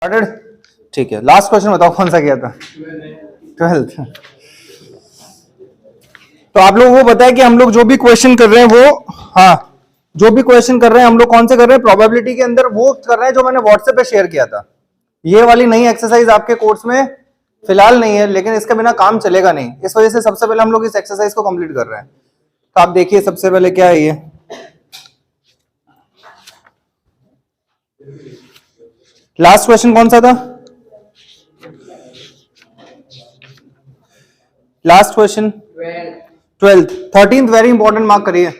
Started? ठीक है, last question बताओ कौन सा किया था? 12th। तो आप लोगों को पता है कि हम लोग जो भी क्वेश्चन कर रहे हैं वो, हाँ, जो भी क्वेश्चन कर रहे हैं हम लोग कौन से कर रहे हैं? प्रोबेबिलिटी के अंदर वो कर रहे हैं जो मैंने व्हाट्सएप पे शेयर किया था। ये वाली नई एक्सरसाइज आपके कोर्स में फिलहाल नहीं है, लेकिन इसके बिना काम चलेगा नहीं, इस वजह से सबसे पहले हम लोग इस एक्सरसाइज को कंप्लीट कर रहे हैं। तो आप देखिए सबसे पहले क्या है ये, लास्ट क्वेश्चन कौन सा था? Last question 12th। 13th very important mark करिए,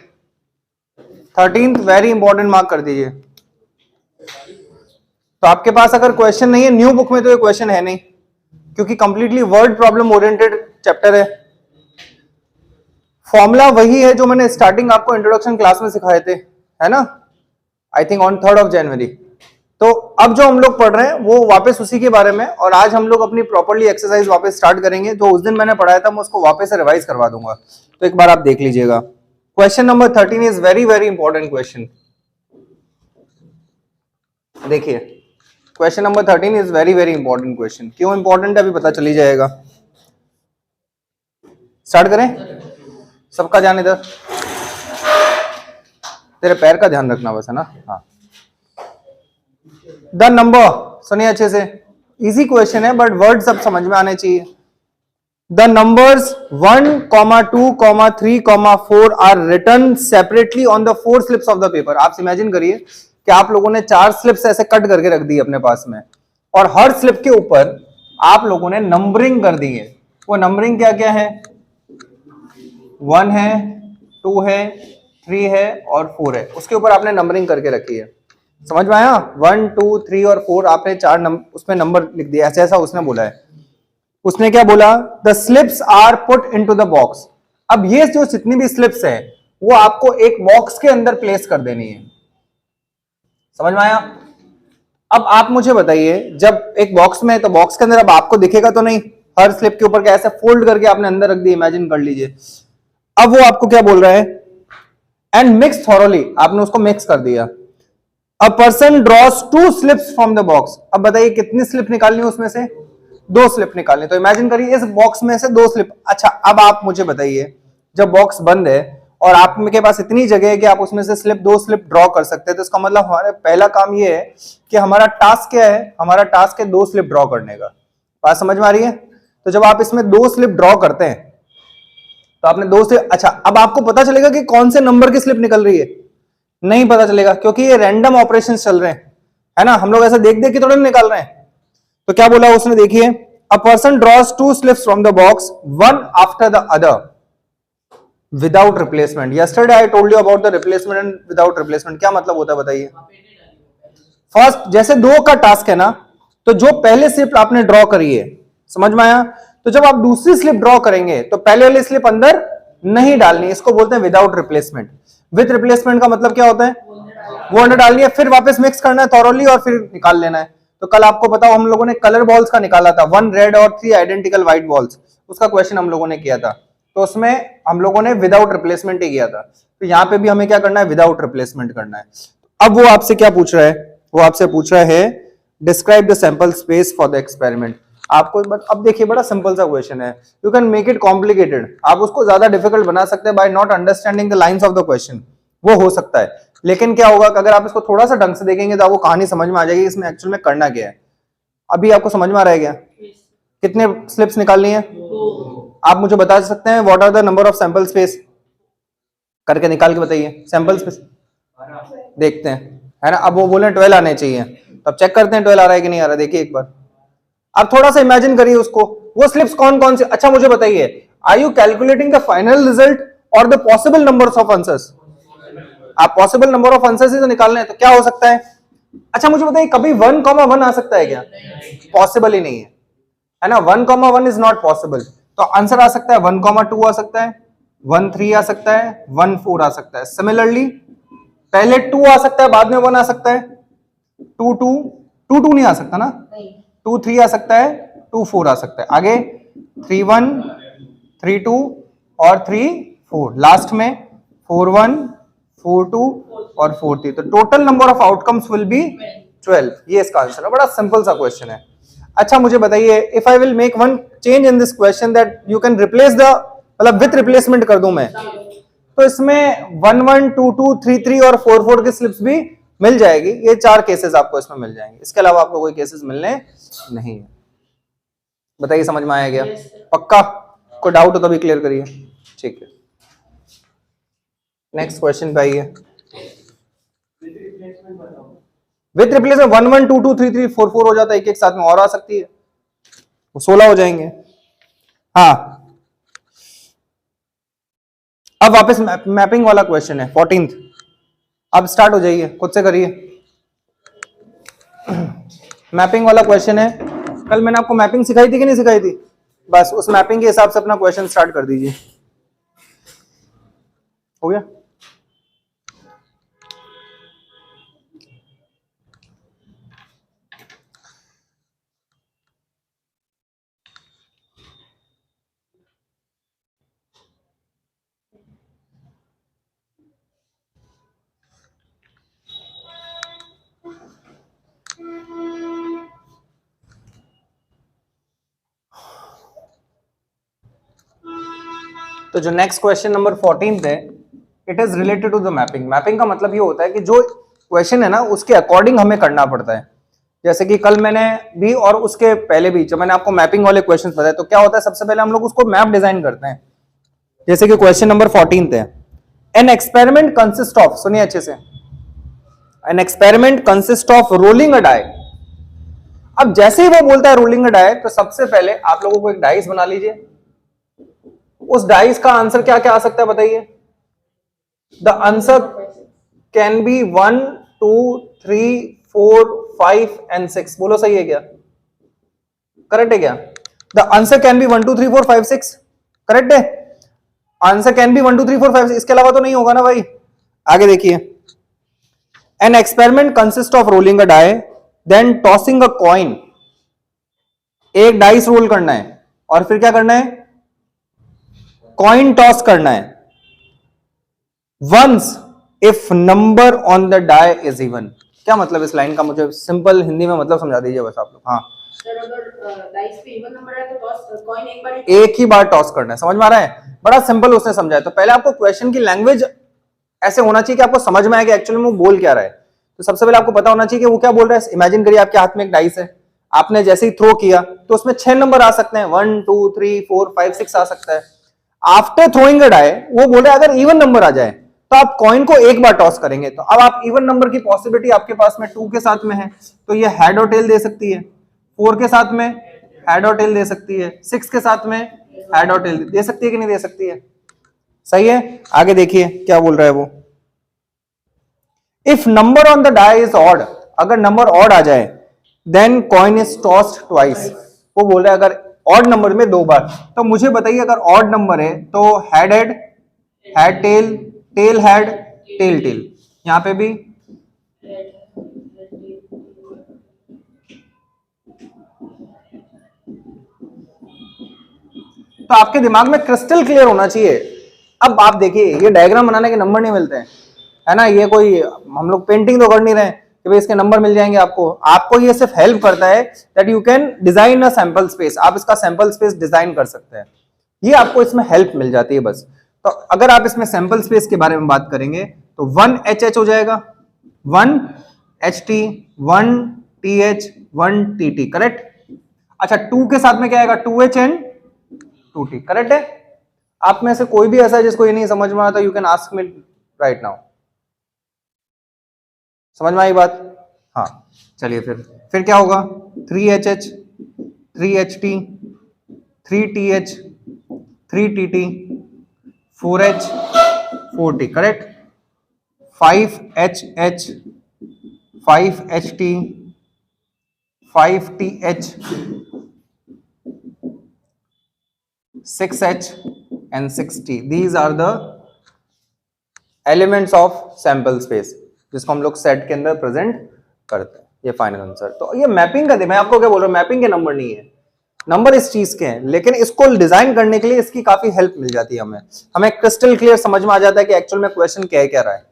13th वेरी इंपॉर्टेंट मार्क कर दीजिए। तो आपके पास अगर क्वेश्चन नहीं है न्यू बुक में, तो ये क्वेश्चन है नहीं, क्योंकि completely word problem oriented chapter है। फॉर्मूला वही है जो मैंने स्टार्टिंग आपको इंट्रोडक्शन क्लास में सिखाए थे, है ना, आई थिंक ऑन 3rd जनवरी। तो अब जो हम लोग पढ़ रहे हैं वो वापस उसी के बारे में, और आज हम लोग अपनी प्रॉपर्ली एक्सरसाइज वापस स्टार्ट करेंगे। जो उस दिन मैंने पढ़ाया था मैं उसको वापस से रिवाइज करवा दूंगा, तो एक बार आप देख लीजिएगा। Question number 13 is very very important question. देखिए question number 13 is very very important question. क्यों इंपॉर्टेंट है अभी पता चली जाएगा। स्टार्ट करें? सबका ध्यान इधर, तेरे पैर का ध्यान रखना बस, है ना। हाँ, द नंबर, सुनिए अच्छे से, इजी क्वेश्चन है बट वर्ड सब समझ में आने चाहिए। The numbers 1, 2, 3, 4 are written separately on the 4 slips of the paper. आप इमेजिन करिए कि आप लोगों ने 4 स्लिप्स ऐसे कट करके रख दी अपने पास में, और हर स्लिप के ऊपर आप लोगों ने नंबरिंग कर दी है। वो नंबरिंग क्या क्या है? 1 है, 2 है, 3 है और 4 है। उसके ऊपर आपने नंबरिंग करके रखी है। समझ में आया? 1, 2, 3 और 4 आपने 4 उसमें नंबर लिख दिया, ऐसा ऐसा उसने बोला है। उसने क्या बोला? The slips are put into the box. अब ये जो जितनी भी स्लिप्स है वो आपको एक बॉक्स के अंदर प्लेस कर देनी है। समझ में आया? अब आप मुझे बताइए, जब एक बॉक्स में है तो बॉक्स के अंदर अब आपको दिखेगा तो नहीं, हर स्लिप के ऊपर क्या ऐसे फोल्ड करके आपने अंदर रख दी, इमेजिन कर लीजिए। अब वो आपको क्या बोल रहा है? एंड मिक्स थॉरोली, आपने उसको मिक्स कर दिया। A person draws 2 slips from the box. अब बताइए कितनी स्लिप निकालनी है उसमें से? 2 स्लिप निकालनी। तो इमेजिन करिए इस बॉक्स में से 2 स्लिप। अच्छा, अब आप मुझे बताइए, जब बॉक्स बंद है और आपके पास इतनी जगह है कि आप उसमें से 2 स्लिप ड्रॉ कर सकते हैं, तो इसका मतलब हमारा पहला काम ये है कि हमारा टास्क क्या है? हमारा टास्क है 2 स्लिप ड्रॉ करने का। बात समझ में आ रही है? तो जब आप इसमें 2 स्लिप ड्रॉ करते हैं तो आपने 2 स्लिप, अच्छा अब आपको पता चलेगा कि कौन से नंबर की स्लिप निकल रही है? नहीं पता चलेगा, क्योंकि ये रैंडम ऑपरेशंस चल रहे हैं, है ना। हम लोग ऐसे देख देख के थोड़ा निकाल रहे हैं। तो क्या बोला उसने? देखिए, a person draws 2 slips from the box, one after the other, without replacement. Yesterday I told you about the replacement and without replacement. क्या मतलब होता है बताइए? फर्स्ट, जैसे 2 का टास्क है ना, तो जो पहले स्लिप आपने ड्रॉ करी है, समझ में आया, तो जब आप दूसरी स्लिप ड्रॉ करेंगे तो पहले वाली स्लिप अंदर नहीं डालनी, इसको बोलते हैं विदाउट रिप्लेसमेंट। विद रिप्लेसमेंट का मतलब क्या होता है? वो अंदर डालनी है, फिर वापस मिक्स करना है थॉरोली और फिर निकाल लेना है। तो कल आपको बताओ हम लोगों ने कलर बॉल्स का निकाला था, 1 रेड और 3 आइडेंटिकल व्हाइट बॉल्स, उसका क्वेश्चन हम लोगों ने किया था। तो उसमें हम लोगों ने विदाउट रिप्लेसमेंट ही किया था। तो यहाँ पे भी हमें क्या करना है? विदाउट रिप्लेसमेंट करना है। अब वो आपसे क्या पूछ रहा है? वो आपसे पूछ रहा है describe the sample space for the experiment. आपको अब देखिए बड़ा सिंपल सा क्वेश्चन है, you can make it complicated. आप उसको ज्यादा डिफिकल्ट बना सकते हैं by not understanding the lines of the question, वो हो सकता है। लेकिन क्या होगा कि अगर आप इसको थोड़ा सा ढंग से देखेंगे तो आपको कहानी समझ में आ जाएगी इसमें एक्चुअल में करना क्या है। अभी आपको समझ में आ रहा है क्या? कितने स्लिप्स निकालनी है? आप मुझे बता सकते हैं what are the number of sample space? करके निकाल के बताइए। सैंपल स्पेस देखते हैं, है ना। अब वो बोले 12 आने चाहिए, तो अब चेक करते हैं 12 आ रहा है कि नहीं आ रहा। देखिए एक बार आप थोड़ा सा इमेजिन करिए उसको, वो स्लिप्स कौन कौन से। अच्छा मुझे बताइए, are you calculating the final result और the possible numbers of answers? आप पॉसिबल नंबर ऑफ आंसर्स ही तो निकालने हैं, तो क्या हो सकता है? अच्छा मुझे बताइए, कभी 1,1 आ सकता है क्या? पॉसिबल ही नहीं है ना। 1,1 इज नॉट पॉसिबल। तो आंसर आ सकता है 1,2 आ सकता है, 1,3 आ सकता है, 1,4 आ सकता है। सिमिलरली पहले 2 आ सकता है, बाद में 1 आ सकता है। 2 नहीं आ सकता ना, 2,3 आ सकता है, 2,4 आ सकता है। आगे 3,1, 3,2 और 3,4। लास्ट में 4,1, 4,2 और 4,3। तो total number of outcomes will be 12, ये इसका आंसर है। बड़ा सिंपल सा क्वेश्चन है। अच्छा मुझे बताइए, if I will make one change in this question that you can replace the, मतलब विथ रिप्लेसमेंट कर दूं मैं, तो इसमें 1 1 2 2 3 3 और 4 4 की स्लिप्स भी मिल जाएगी। ये 4 केसेस आपको इसमें मिल जाएंगे, इसके अलावा आपको कोई केसेस मिलने नहीं है। बताइए समझ में आया क्या? पक्का? कोई डाउट हो तो भी क्लियर करिए। ठीक है, नेक्स्ट क्वेश्चन पे आइए। विथ रिप्लेसमेंट 1 1 2 2 3 3 4 4 हो जाता है, एक एक साथ में और आ सकती है, वो 16 हो जाएंगे। हाँ, अब वापस मैपिंग वाला क्वेश्चन है 14th। अब स्टार्ट हो जाइए, खुद से करिए। मैपिंग वाला क्वेश्चन है। कल मैंने आपको मैपिंग सिखाई थी कि नहीं सिखाई थी? बस उस मैपिंग के हिसाब से अपना क्वेश्चन स्टार्ट कर दीजिए। हो गया? तो जो नेक्स्ट क्वेश्चन नंबर 14th है, it is related to the mapping. Mapping का मतलब ये होता है कि जो क्वेश्चन है ना उसके अकॉर्डिंग हमें करना पड़ता है। जैसे कि कल मैंने भी और उसके पहले भी जब मैंने आपको मैपिंग वाले क्वेश्चन बताए, तो क्या होता है, सबसे पहले हम लोग उसको मैप डिजाइन करते हैं। जैसे कि क्वेश्चन नंबर 14th है, एन एक्सपेरिमेंट कंसिस्ट ऑफ, सुनिए अच्छे से, an experiment consist of rolling a die. अब जैसे ही वो बोलता है रोलिंग अ डाई, तो सबसे पहले आप लोगों को एक डाइस बना लीजिए। उस डाइस का आंसर क्या क्या आ सकता है बताइए? The answer can be 1 2 3 4 5 and 6। बोलो सही है क्या? करेक्ट है क्या? The answer can be 1 2 3 4 5 6, correct है? आंसर कैन बी 1 2 3 4 5, इसके अलावा तो नहीं होगा ना भाई। आगे देखिए, an experiment consist of rolling a die then tossing a coin. एक डाइस रोल करना है और फिर क्या करना है? कॉइन टॉस करना है। Once if number on the die is even. क्या मतलब इस लाइन का? मुझे सिंपल हिंदी में मतलब समझा दीजिए बस आप लोग। हाँ सर, अगर डाइस पे इवन नंबर है तो टॉस कॉइन एक ही बार टॉस करना है। समझ में आ रहा है? बड़ा सिंपल उसने समझाया। तो पहले आपको क्वेश्चन की लैंग्वेज ऐसे होना चाहिए कि आपको समझ में आए कि एक्चुअली में वो बोल क्या रहा है। तो सबसे पहले आपको पता होना चाहिए कि वो क्या बोल रहा है। इमेजिन करिए आपके हाथ में एक डाइस है, आपने जैसे ही थ्रो किया तो उसमें 6 नंबर आ सकते हैं, 1 2 3 4 5 6 आ सकता है। आफ्टर थ्रोइंग अ डाई वो बोल रहा है अगर इवन नंबर आ जाए तो आप कॉइन को एक बार टॉस करेंगे। तो अब आप इवन नंबर की पॉसिबिलिटी आपके पास में 2 के साथ में है, तो ये हेड और टेल दे सकती है। 4 के साथ में हेड और टेल दे सकती है। 6 के साथ में हेड और टेल दे सकती है कि नहीं दे सकती है? सही है। आगे देखिए क्या बोल रहा है वो, if number on the die is odd, अगर नंबर ऑड आ जाए then coin is tossed twice. वो बोल रहा है अगर ऑड नंबर में 2 बार। तो मुझे बताइए अगर ऑड नंबर है तो head head, head tail, tail head, tail tail, यहां पे भी तो आपके दिमाग में क्रिस्टल क्लियर होना चाहिए। अब आप देखिए, ये डायग्राम बनाने के नंबर नहीं मिलते हैं, है ना। ये कोई हम लोग पेंटिंग तो कर नहीं रहे कि भाई इसके नंबर मिल जाएंगे आपको। आपको ये सिर्फ हेल्प करता है that you can design a sample space. आप इसका सैंपल स्पेस डिजाइन कर सकते हैं, ये आपको इसमें हेल्प मिल जाती है बस। तो अगर आप इसमें सैंपल स्पेस के बारे में बात करेंगे तो 1 HH हो जाएगा, 1 HT, 1 TH, 1 TT, करेक्ट। अच्छा 2 के साथ में क्या आएगा? 2H एंड 2T, करेक्ट है। आप में से कोई भी ऐसा है जिसको ये नहीं समझ में आता, you can ask me right now. समझ में आई बात? हाँ चलिए, फिर क्या होगा? 3HH, 3HT, 3TH, 3TT, 4H, 4T, correct. 5HH, 5HT, 5TH, 6H and 6T. These are the elements of sample space जिसको हम लोग सेट के अंदर प्रेजेंट करते हैं। ये फाइनल आंसर। तो ये मैपिंग का, मैं आपको क्या बोल रहा हूँ, मैपिंग के नंबर नहीं है, नंबर इस चीज के हैं, लेकिन इसको डिजाइन करने के लिए इसकी काफी हेल्प मिल जाती है हमें क्रिस्टल क्लियर समझ में आ जाता है कि एक्चुअल में क्वेश्चन क्या है, क्या रहा है।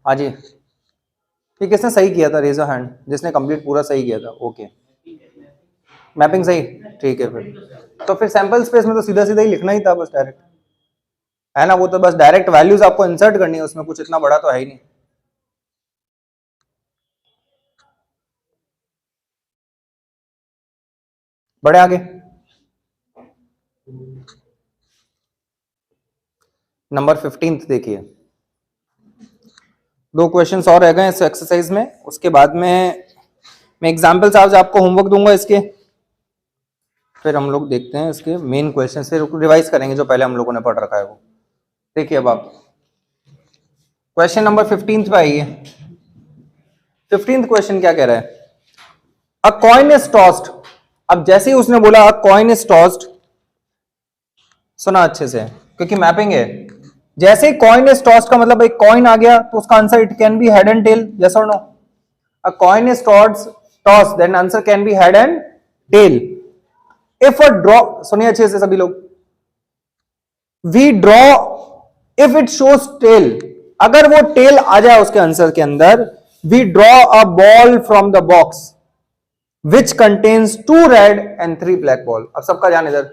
हाँ जी, ये किसने सही किया था? रेज हैंड जिसने कंप्लीट पूरा सही किया था। ओके, मैपिंग सही, ठीक है। फिर तो फिर सैंपल स्पेस में तो सीधा सीधा ही लिखना ही था बस डायरेक्ट, है ना? वो तो बस डायरेक्ट वैल्यूज आपको इंसर्ट करनी है, उसमें कुछ इतना बड़ा तो है ही नहीं। बढ़े आगे, नंबर 15 देखिए। दो क्वेश्चंस और रह गए इस एक्सरसाइज में, उसके बाद में मैं एग्जाम्पल्स आज आपको होमवर्क दूंगा इसके, फिर हम लोग देखते हैं इसके मेन क्वेश्चन से रिवाइज करेंगे जो पहले हम लोगों ने पढ़ रखा है वो। देखिए अब आप क्वेश्चन नंबर 15 पे आइए। 15th क्वेश्चन क्या कह रहा है? अ कॉइन इज टॉस्ड। अब जैसे ही उसने बोला अ कॉइन इज टॉस्ड, सुना अच्छे से क्योंकि मैपिंग है। जैसे ही कॉइन इज टॉस्ड का मतलब एक कॉइन आ गया तो उसका answer it can be head and tail, yes और no? A coin is tossed then answer can be head and tail. If a draw, सुनिए अच्छे से सभी लोग, we draw if it shows tail, अगर वो टेल आ जाए उसके आंसर के अंदर, we draw a ball from the box which contains 2 red and 3 black ball. अब सबका ध्यान इधर,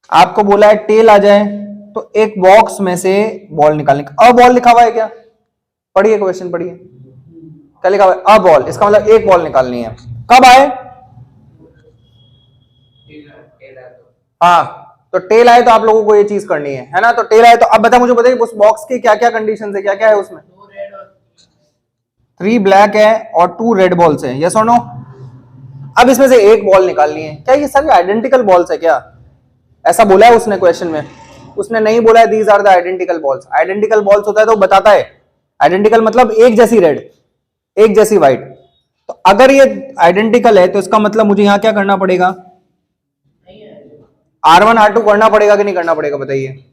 आपको बोला है टेल आ जाए तो एक बॉक्स में से बॉल निकालने का। अ बॉल लिखा हुआ है क्या? पढ़िए क्वेश्चन पढ़िए, क्या लिखा हुआ है? अ बॉल, इसका मतलब एक बॉल निकालनी है। कब आए? हाँ, तो टेल आए तो आप लोगों को ये चीज करनी है ना? तो टेल आए तो अब बता, मुझे बताइए उस बॉक्स की क्या क्या कंडीशन है, क्या क्या है उसमें? 3 ब्लैक है और 2 रेड बॉल्स है, यस और नो? अब इसमें से एक बॉल निकालनी है। क्या ये सभी आइडेंटिकल बॉल्स है क्या? ऐसा बोला है उसने क्वेश्चन में? उसने नहीं बोला है these are the identical balls. Identical balls होता है तो बताता है, आइडेंटिकल मतलब एक जैसी रेड, एक जैसी व्हाइट। तो अगर ये आइडेंटिकल है तो इसका मतलब मुझे यहां क्या करना पड़ेगा? R1 R2 करना पड़ेगा कि नहीं करना पड़ेगा बताइए?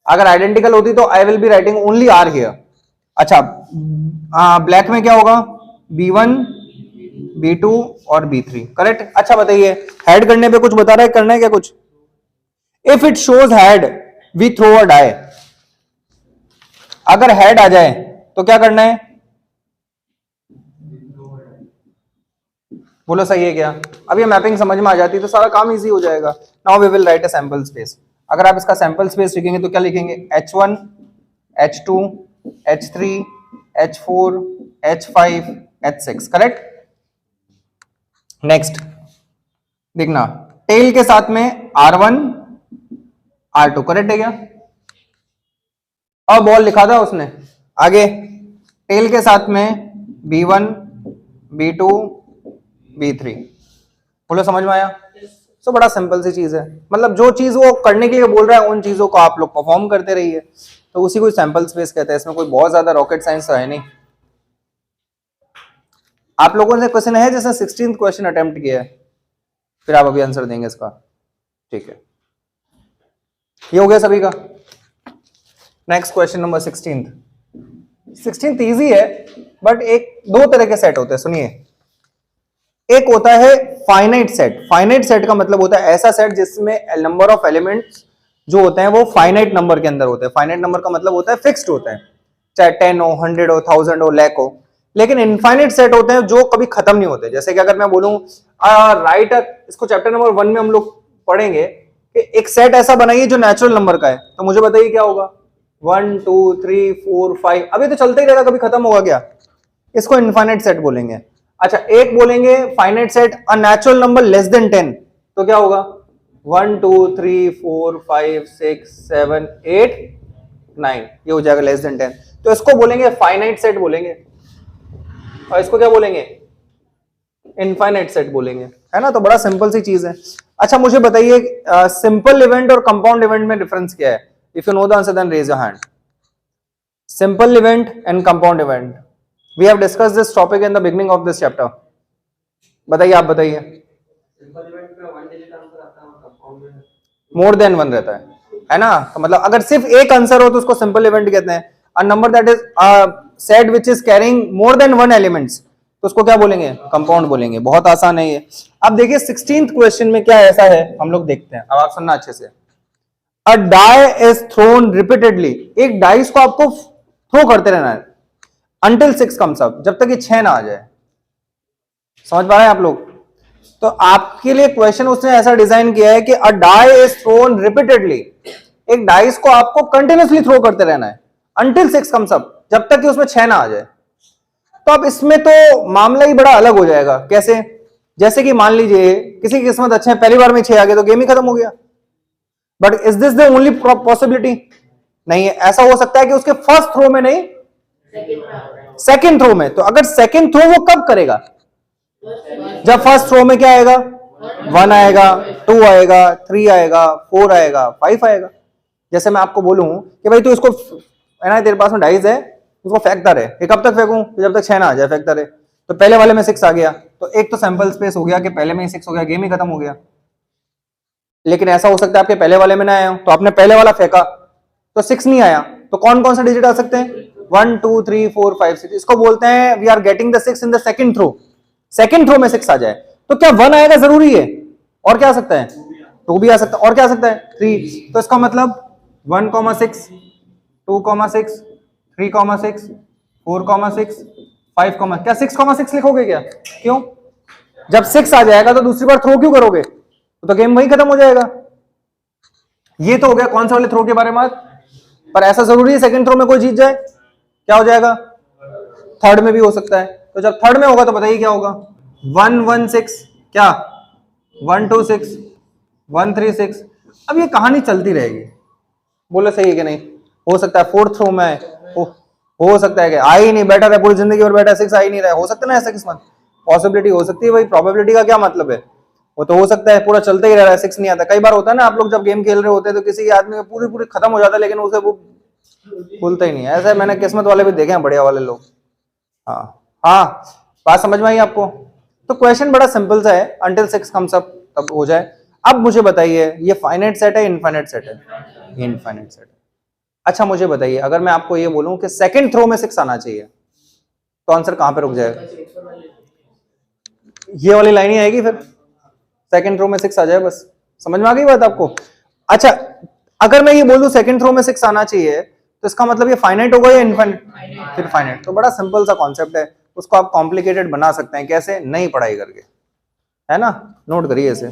अगर आइडेंटिकल होती तो I will be writing only R here. अच्छा, ब्लैक में क्या होगा? B1 B2 और B3, करेक्ट। अच्छा बताइए, हेड करने पे कुछ बता रहा है, करना है क्या कुछ? If it shows head we throw a die. अगर हेड आ जाए तो क्या करना है? बोलो सही है क्या? अब ये मैपिंग समझ में आ जाती है तो सारा काम इजी हो जाएगा। Now we will write a sample space. अगर आप इसका सैंपल स्पेस लिखेंगे तो क्या लिखेंगे? H1 H2 H3 H4 H5 H6, correct. Next देखना, टेल के साथ में R1 R2, करेक्ट है क्या? अब बॉल लिखा था उसने। आगे टेल के साथ में B1 B2 B3, बोलो समझ में आया? तो बड़ा सिंपल सी चीज है, मतलब जो चीज वो करने के लिए बोल रहा है उन चीजों को आप लोग परफॉर्म करते रहिए, तो उसी को सैंपल स्पेस कहते हैं। इसमें कोई बहुत ज्यादा रॉकेट साइंस है नहीं। आप लोगों से क्वेश्चन है जैसे 16th क्वेश्चन अटेम्प्ट किया है, फिर आप अभी आंसर देंगे इसका, ठीक है? ये हो गया सभी का। Next question number 16th easy है, बट एक दो तरह के सेट होते हैं, सुनिए। एक होता है फाइनाइट सेट। फाइनाइट सेट का मतलब होता है ऐसा सेट जिसमें नंबर ऑफ एलिमेंट्स जो होते हैं वो फाइनाइट नंबर के अंदर होते हैं। फाइनाइट नंबर का मतलब होता है फिक्स्ड होता है, चाहे 10 हो, 100 हो, 1000 हो, लाख हो। लेकिन इनफाइनाइट सेट होते हैं जो कभी खत्म नहीं होते। जैसे कि अगर मैं बोलूं राइट, इसको चैप्टर नंबर 1 में हम लोग पढ़ेंगे कि एक सेट ऐसा बनाइए जो नेचुरल नंबर का है, तो मुझे बताइए क्या होगा? 1 2 3 4 5, अभी तो चलता ही रहेगा, कभी खत्म होगा क्या? इसको इनफाइनाइट सेट बोलेंगे। अच्छा, एक बोलेंगे finite set a natural number less than 10, तो क्या होगा? 1 2 3 4 5 6 7 8 9, ये हो जाएगा लेस देन 10, तो इसको बोलेंगे फाइनाइट सेट बोलेंगे। और इसको क्या बोलेंगे? इनफाइनाइट सेट बोलेंगे, है ना? तो बड़ा सिंपल सी चीज है। अच्छा मुझे बताइए, सिंपल इवेंट और कंपाउंड इवेंट में डिफरेंस क्या है? If you know the answer then raise your hand. Simple event and compound event, we have discussed this topic in the beginning of this chapter. बताइए, आप बताइए। मोर देन वन रहता है ना? तो मतलब अगर सिर्फ एक आंसर हो तो उसको सिंपल इवेंट कहते हैं। A number that is set which is carrying more than one elements, तो उसको क्या बोलेंगे? कंपाउंड बोलेंगे। बहुत आसान है ये। अब देखिए 16th क्वेश्चन में क्या ऐसा है, हम लोग देखते हैं। अब आप सुनना अच्छे से। अ डाई इज थ्रोन रिपीटेडली, एक डाइस को आपको थ्रो करते रहना है अंटिल 6 कम्स अप, जब तक ये 6 ना आ जाए। समझ पा रहे हैं आप लोग? तो आपके लिए क्वेश्चन उसने ऐसा डिजाइन किया है कि अ डाई इज थ्रोन रिपीटेडली, एक डाइस को आपको कंटिन्यूसली थ्रो करते रहना है अंटिल 6 कम्स अप, जब तक कि उसमें 6 ना आ जाए। तो अब इसमें तो मामला ही बड़ा अलग हो जाएगा। कैसे? जैसे कि मान लीजिए किसी की किस्मत अच्छे है, पहली बार में 6 आ गए तो गेम ही खत्म हो गया। But is this the only possibility? नहीं है। ऐसा हो सकता है कि उसके फर्स्ट थ्रो में नहीं, सेकेंड थ्रो में। तो अगर सेकेंड थ्रो वो कब करेगा? जब फर्स्ट थ्रो में क्या आएगा? 1 आएगा, 2 आएगा, 3 आएगा, 4 आएगा, 5 आएगा। जैसे मैं आपको बोलूं कि भाई तू इसको, है ना, तेरे पास में डाइस है, उसको फेंकता रहे। ये कब तक फेंकूं? जब तक 6 ना आ जाए, फेंकता रहे। तो पहले वाले में 6 आ गया, तो एक तो सैंपल स्पेस हो गया कि पहले में ही 6 हो गया, गेम ही खत्म हो गया। लेकिन ऐसा हो सकता है आपके पहले वाले में ना आया हो, तो आपने पहले वाला फेंका तो 6 नहीं आया, तो कौन कौन सा डिजिट आ सकते हैं? 1 2 3 4 5 6। इसको बोलते हैं we are getting the 6 in the second throw. Second throw में 6 आ जाए तो क्या 1 आएगा जरूरी है? और क्या आ सकता है? 2 भी आ सकता है। और क्या आ सकता है? 3। तो इसका मतलब 1,6, 2,6, 3,6, 4,6, 5, क्या 6,6 लिखोगे क्या? क्यों? जब 6 आ जाएगा तो दूसरी बार थ्रो क्यों करोगे? तो गेम वही खत्म हो जाएगा। ये तो हो गया कौन सा वाले थ्रो के बारे में। पर ऐसा जरूरी है सेकंड थ्रो में कोई जीत जाए? क्या हो जाएगा? थर्ड में भी हो सकता है। तो जब थर्ड में होगा तो बताइए क्या होगा? 1 1 6, क्या 1 2 6, 1 3 6। अब ये कहानी चलती रहेगी। बोले सही है कि नहीं? हो सकता है फोर्थ थ्रो में हो सकता है कि आ ही नहीं, बैठा रहे पूरी जिंदगी भर, बैठा 6 आ ही नहीं रहा है। हो सकता है ना ऐसा किस्मत, पॉसिबिलिटी हो सकती है भाई। प्रोबेबिलिटी का क्या मतलब है? वो तो हो सकता है पूरा चलते ही रह रहा है, 6 नहीं आता। कई बार होता है ना, आप लोग जब गेम खेल रहे होते हैं तो किसी आदमी पूरी पूरी खत्म हो जाता है, लेकिन उसे वो खुलता ही नहीं है। ऐसे मैंने किस्मत वाले भी देखे हैं, बढ़िया वाले लोग। हाँ हाँ, बात समझ में आई आपको? तो क्वेश्चन बड़ा सिंपल सा है, अंटिल 6 कम्स अप तब हो जाए। अब मुझे बताइए ये फाइनाइट सेट है इनफाइनाइट सेट है? इनफाइनाइट सेट है। अच्छा मुझे बताइए, अगर मैं आपको ये बोलूं कि सेकंड थ्रो में 6 आना चाहिए, तो आंसर कहां पे रुक जाएगा? ये वाली लाइन ही आएगी फिर, सेकंड थ्रो में 6 आ जाए बस। समझ में आ गई बात आपको? अच्छा, अगर मैं ये बोलूं सेकंड थ्रो में 6 आना चाहिए, तो इसका मतलब ये फाइनाइट होगा या इनफाइनाइट? फिर फाइनाइट। तो बड़ा सिंपल सा कॉन्सेप्ट है, उसको आप कॉम्प्लिकेटेड बना सकते हैं। कैसे? नहीं पढ़ाई करके, है ना? नोट करिए इसे।